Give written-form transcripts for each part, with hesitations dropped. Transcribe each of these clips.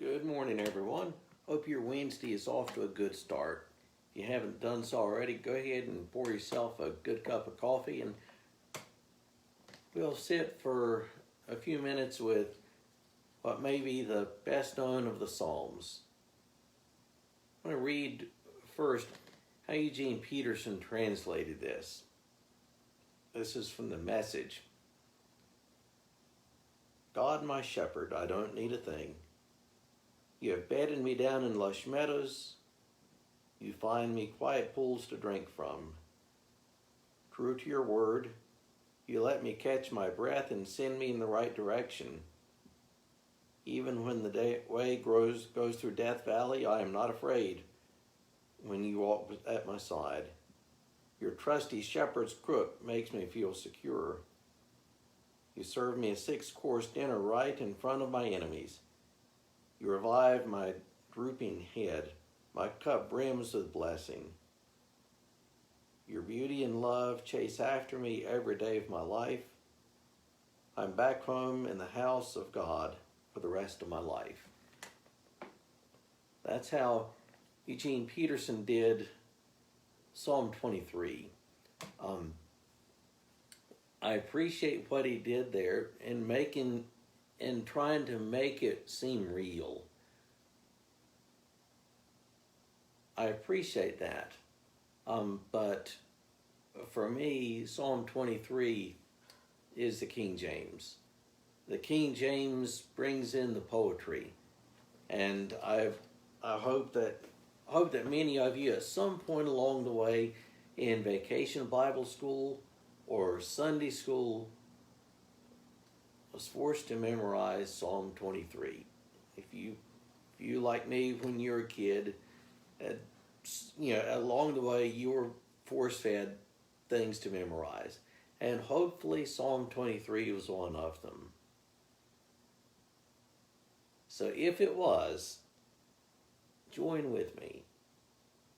Good morning, everyone. Hope your Wednesday is off to a good start. If you haven't done so already, go ahead and pour yourself a good cup of coffee and we'll sit for a few minutes with what may be the best known of the Psalms. I'm going to read first how Eugene Peterson translated this. This is from the Message. God, my shepherd, I don't need a thing. You have bedded me down in lush meadows. You find me quiet pools to drink from. True to your word, you let me catch my breath and send me in the right direction. Even when the way goes through Death Valley, I am not afraid when you walk at my side. Your trusty shepherd's crook makes me feel secure. You serve me a 6-course dinner right in front of my enemies. You revive my drooping head. My cup brims with blessing. Your beauty and love chase after me every day of my life. I'm back home in the house of God for the rest of my life. That's how Eugene Peterson did Psalm 23. I appreciate what he did there in trying to make it seem real. I appreciate that. But for me, Psalm 23 is the King James. The King James brings in the poetry. And I hope that many of you at some point along the way in Vacation Bible School or Sunday school was forced to memorize Psalm 23. If you like me when you were a kid, along the way you were force-fed things to memorize, and hopefully Psalm 23 was one of them. So if it was, join with me.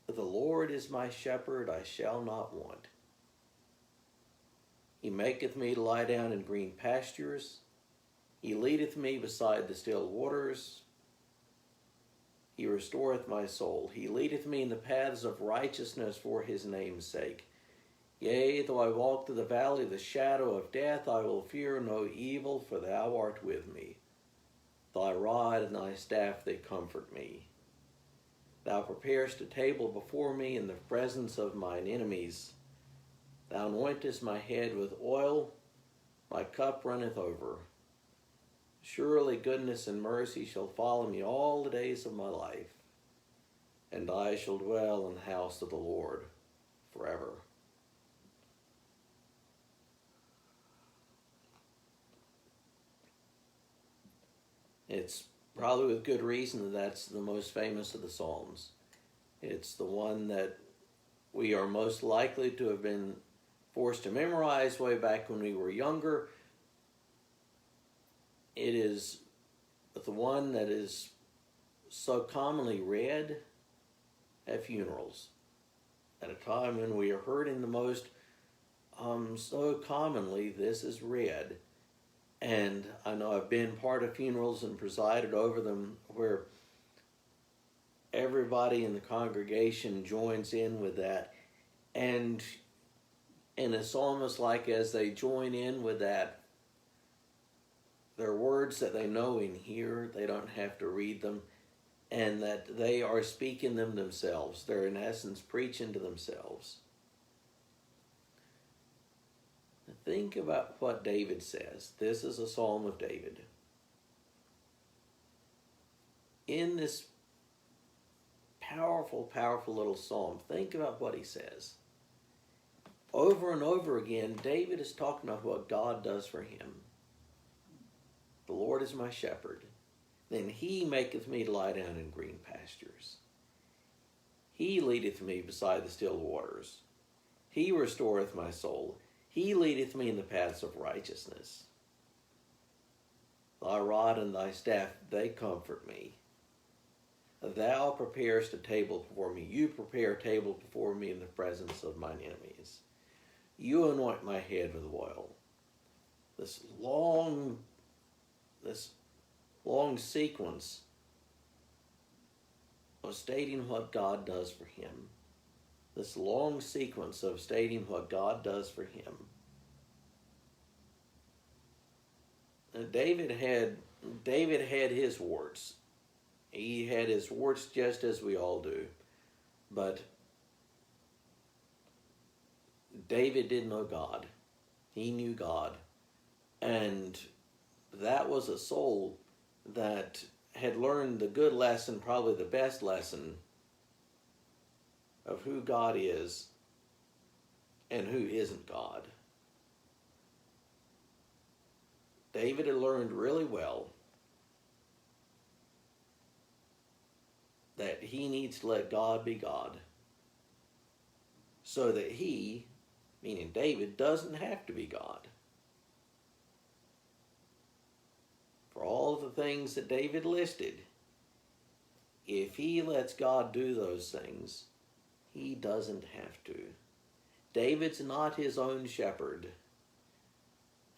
The Lord is my shepherd, I shall not want. He maketh me to lie down in green pastures. He leadeth me beside the still waters. He restoreth my soul. He leadeth me in the paths of righteousness for his name's sake. Yea, though I walk through the valley of the shadow of death, I will fear no evil, for thou art with me. Thy rod and thy staff, they comfort me. Thou preparest a table before me in the presence of mine enemies. Thou anointest my head with oil, my cup runneth over. Surely goodness and mercy shall follow me all the days of my life, and I shall dwell in the house of the Lord forever. It's probably with good reason that that's the most famous of the Psalms. It's the one that we are most likely to have been forced to memorize way back when we were younger. It is the one that is so commonly read at funerals. At a time when we are hurting the most, so commonly this is read. And I know I've been part of funerals and presided over them where everybody in the congregation joins in with that. And it's almost like as they join in with that, they're words that they know and hear, they don't have to read them, and that they are speaking them themselves. They're in essence preaching to themselves. Think about what David says. This is a Psalm of David. In this powerful, powerful little psalm, think about what he says. Over and over again, David is talking about what God does for him. The Lord is my shepherd. Then he maketh me to lie down in green pastures. He leadeth me beside the still waters. He restoreth my soul. He leadeth me in the paths of righteousness. Thy rod and thy staff, they comfort me. Thou preparest a table before me. You prepare a table before me in the presence of mine enemies. You anoint my head with oil. This long sequence of stating what God does for him. This long sequence of stating what God does for him. And David had his warts. He had his warts just as we all do. But David did know God. He knew God. And that was a soul that had learned the good lesson, probably the best lesson, of who God is and who isn't God. David had learned really well that he needs to let God be God so that he, meaning David, doesn't have to be God. For all of the things that David listed, if he lets God do those things, he doesn't have to. David's not his own shepherd.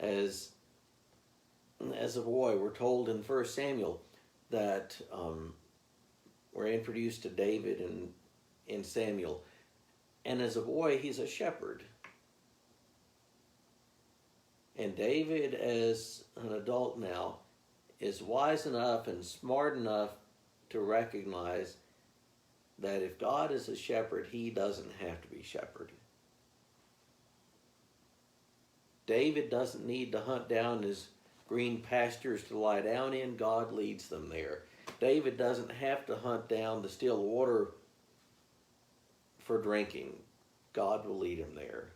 As a boy, we're told in 1 Samuel that we're introduced to David in Samuel. And as a boy, he's a shepherd. And David, as an adult now, is wise enough and smart enough to recognize that if God is a shepherd, he doesn't have to be shepherd. David doesn't need to hunt down his green pastures to lie down in. God leads them there. David doesn't have to hunt down the still water for drinking. God will lead him there.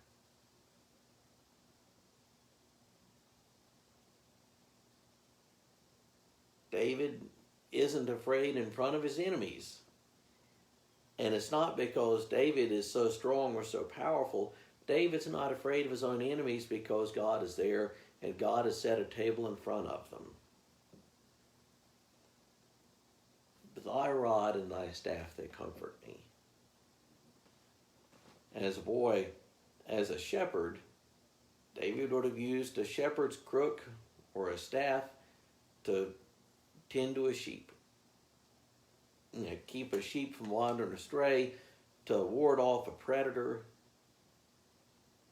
David isn't afraid in front of his enemies. And it's not because David is so strong or so powerful. David's not afraid of his own enemies because God is there and God has set a table in front of them. Thy rod and thy staff, they comfort me. As a boy, as a shepherd, David would have used a shepherd's crook or a staff to tend to a sheep. Keep a sheep from wandering astray, to ward off a predator.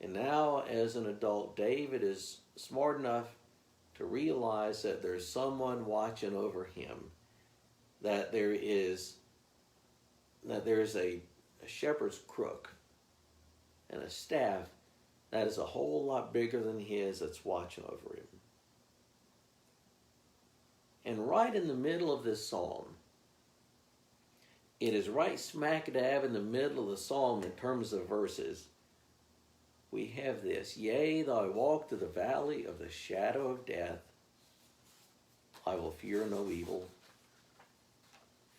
And now, as an adult, David is smart enough to realize that there's someone watching over him, that there is a shepherd's crook and a staff that is a whole lot bigger than his that's watching over him. And right in the middle of this psalm, it is right smack dab in the middle of the psalm in terms of verses, we have this: yea, though I walk through the valley of the shadow of death, I will fear no evil,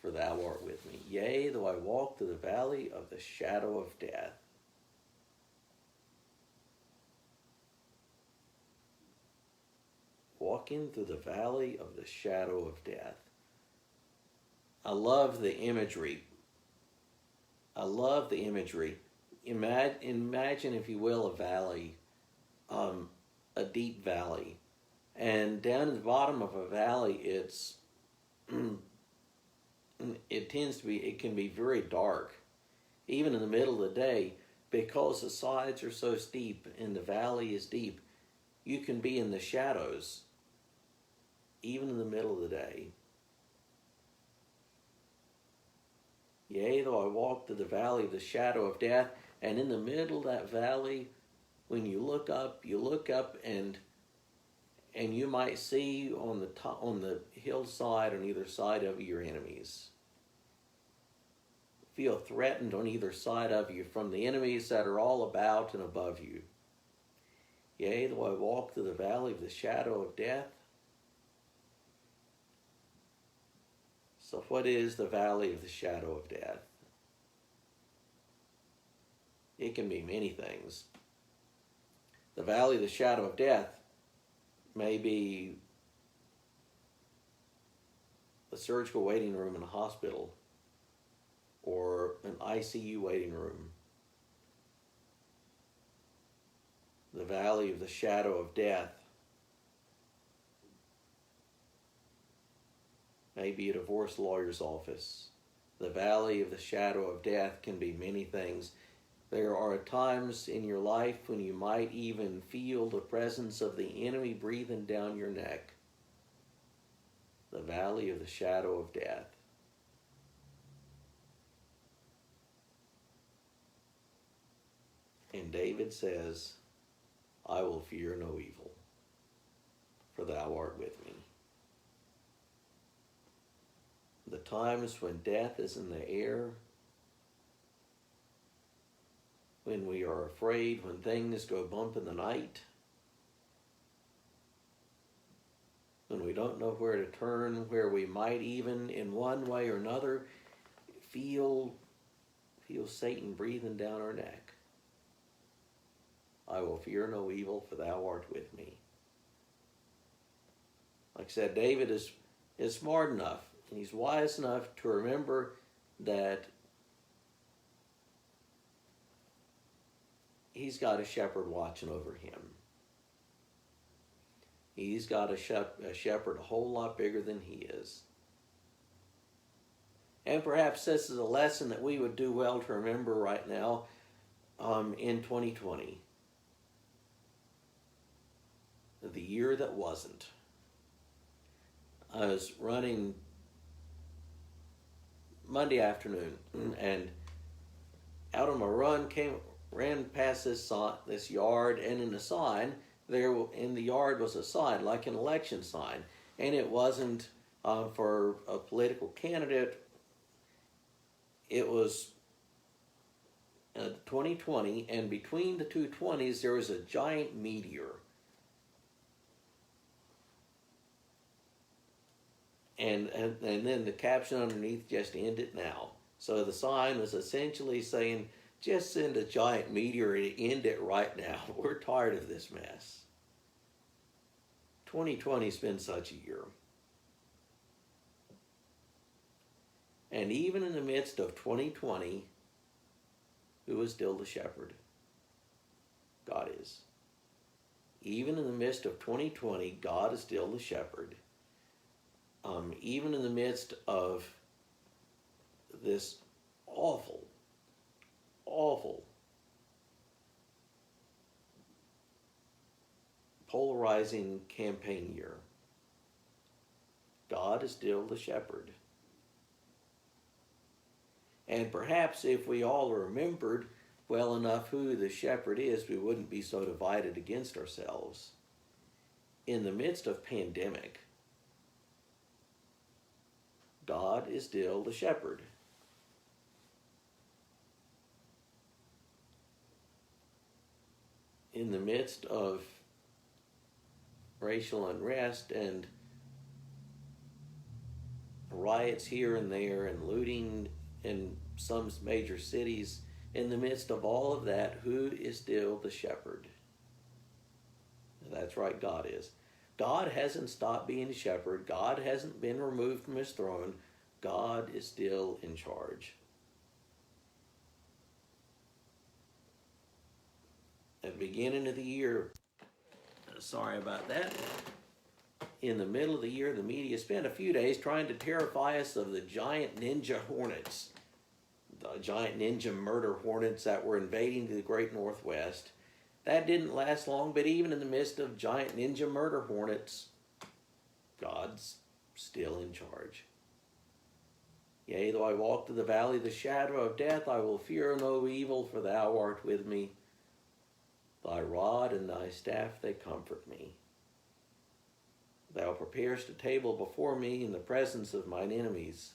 for thou art with me. Yea, though I walk through the valley of the shadow of death. Walking through the valley of the shadow of death. I love the imagery. Imagine, if you will, a valley, a deep valley. And down at the bottom of a valley, it can be very dark, even in the middle of the day, because the sides are so steep and the valley is deep. You can be in the shadows, even in the middle of the day. Yea, though I walk through the valley of the shadow of death, and in the middle of that valley, when you look up and you might see on the hillside on either side of you your enemies. Feel threatened on either side of you from the enemies that are all about and above you. Yea, though I walk through the valley of the shadow of death. So what is the valley of the shadow of death? It can be many things. The valley of the shadow of death may be a surgical waiting room in a hospital or an ICU waiting room. The valley of the shadow of death may be a divorce lawyer's office The valley of the shadow of death can be many things. There are times in your life when you might even feel the presence of the enemy breathing down your neck. The valley of the shadow of death. And David says, I will fear no evil, for thou art with me. The times when death is in the air, when we are afraid, when things go bump in the night, when we don't know where to turn, where we might even, in one way or another, feel Satan breathing down our neck. I will fear no evil, for thou art with me. Like I said, David is smart enough, and he's wise enough to remember that he's got a shepherd watching over him. He's got a shepherd a whole lot bigger than he is. And perhaps this is a lesson that we would do well to remember right now in 2020. The year that wasn't. I was running Monday afternoon, and out on my run ran past this yard, and in the sign in the yard was a sign like an election sign, and it wasn't for a political candidate. It was 2020, and between the two 20s there was a giant meteor. And then the caption underneath, just end it now. So the sign was essentially saying, just send a giant meteor and end it right now. We're tired of this mess. 2020's been such a year. And even in the midst of 2020, who is still the shepherd? God is. Even in the midst of 2020, God is still the shepherd. Even in the midst of this awful polarizing campaign year, God is still the shepherd. And perhaps if we all remembered well enough who the shepherd is, we wouldn't be so divided against ourselves. In the midst of pandemic, God is still the shepherd. In the midst of racial unrest and riots here and there and looting in some major cities, in the midst of all of that, who is still the shepherd? That's right, God is. God hasn't stopped being a shepherd. God hasn't been removed from his throne. God is still in charge. At the beginning of the year, sorry about that, in the middle of the year, the media spent a few days trying to terrify us of the giant ninja hornets, the giant ninja murder hornets that were invading the great Northwest. That didn't last long, but even in the midst of giant ninja murder hornets, God's still in charge. Yea, though I walk through the valley of the shadow of death, I will fear no evil, for thou art with me. Thy rod and thy staff, they comfort me. Thou preparest a table before me in the presence of mine enemies.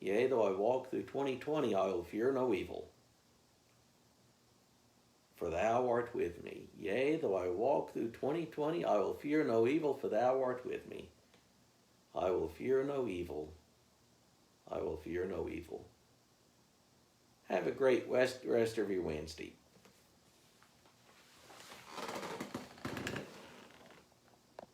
Yea, though I walk through 2020, I will fear no evil, for thou art with me. Yea, though I walk through 2020, I will fear no evil, for thou art with me. I will fear no evil. I will fear no evil. Have a great rest of your Wednesday.